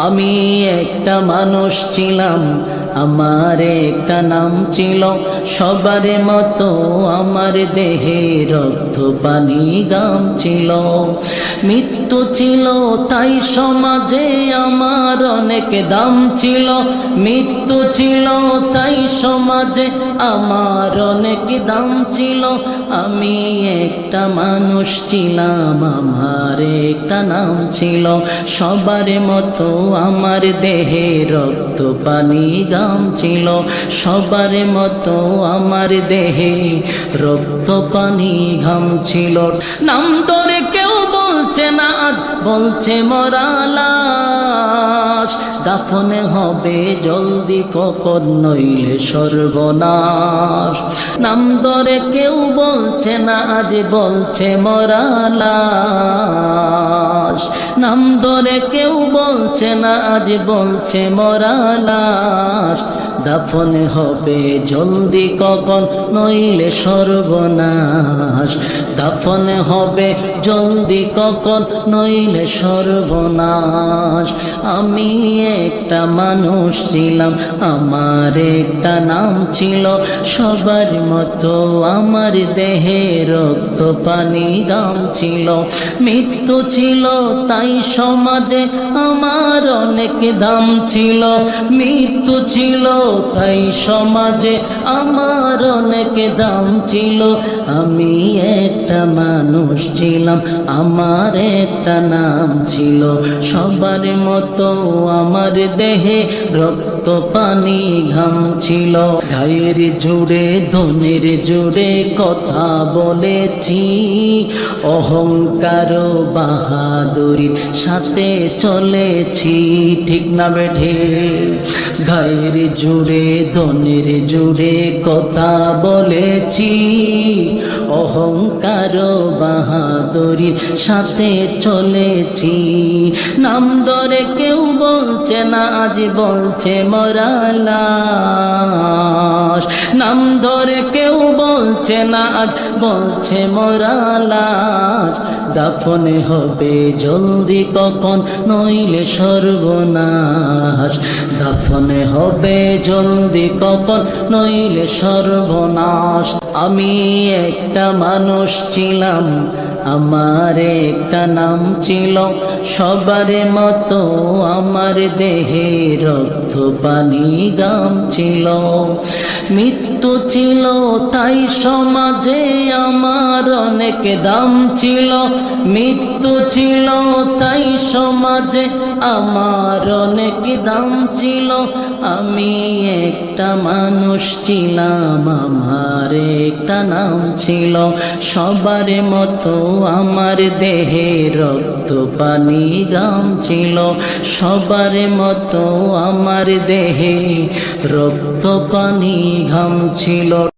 আমি একটা মানুষ ছিলাম, আমার একটা নাম ছিল, সবার মতো আমার দেহে রক্ত পানি গাম ছিল। মৃত্যু ছিল তাই সমাজে আমার অনেক দাম ছিল, মৃত্যু ছিল তাই সমাজে আমার অনেক দাম ছিল। আমি একটা মানুষ ছিলাম, আমার একটা নাম ছিল, সবার মতো আমার দেহে রক্ত পানি গাম ছিল, সবার মতো আমার দেহে রক্ত পানি ঘাম ছিল। নাম ধরে কেউ বলছে না আজ, বলছে মরা লাশ, দাফন হবে জলদি কখন নইলে সর্বনাশ। নাম ধরে কেউ বলছে না আজ, বলছে মরা লাশ, নাম ধরে কেউ বলছে না আজ, বলছে মরা লাশ। দাফন হবে জলদি কখন নইলে সর্বনাশ, দাফন হবে জলদি কখন নইলে সর্বনাশ। আমি একটা মানুষ ছিলাম, আমার একটা নাম ছিল, সবার মতো আমার দেহে রক্ত পানি গাম ছিল। মৃত্যু ছিল তাই সমাজে আমার অনেক দাম ছিল, মৃত্যু ছিল তাই সমাজে আমার অনেক দাম ছিল। আমি একটা মানুষ ছিলাম, আমার একটা নাম ছিল, সবার মতো আমার দেহে রক্ত পানি ঘাম ছিল। গায়ের জুড়ে ধনের জুড়ে কথা বলেছি, অহংকার বাহাদুরির সাথে চলেছি, ঠিক না বেঠে? গায়ের জুড়ে ধনের জুড়ে কথা বলেছি, অহংকার বাহাদুরির সাথে চলেছি। নাম ধরে কেউ বলছে না আজ, বলছে মরা লাশ, নাম ধরে কেউ বলছে না আজ, বলছে মরা লাশ। দাফন হবে জলদি কখন নইলে সর্বনাশ, দাফন হবে জলদি কখন নইলে সর্বনাশ। আমি একটা মানুষ ছিলাম, আমার একটা নাম ছিল, সবার মতো আমার দেহে রক্ত পানি গাম ছিল। মৃত্যু ছিল তাই সমাজে আমার অনেক দাম ছিল, মৃত্যু ছিল তাই সমাজে আমার অনেক দাম ছিল। আমি একটা মানুষ ছিলাম, আমার একটা নাম ছিল, সবার মতো আমার দেহে রক্ত পানি গাম ছিল, সবার মতো আমার দেহে রক্ত পানি ঘাম ছিল।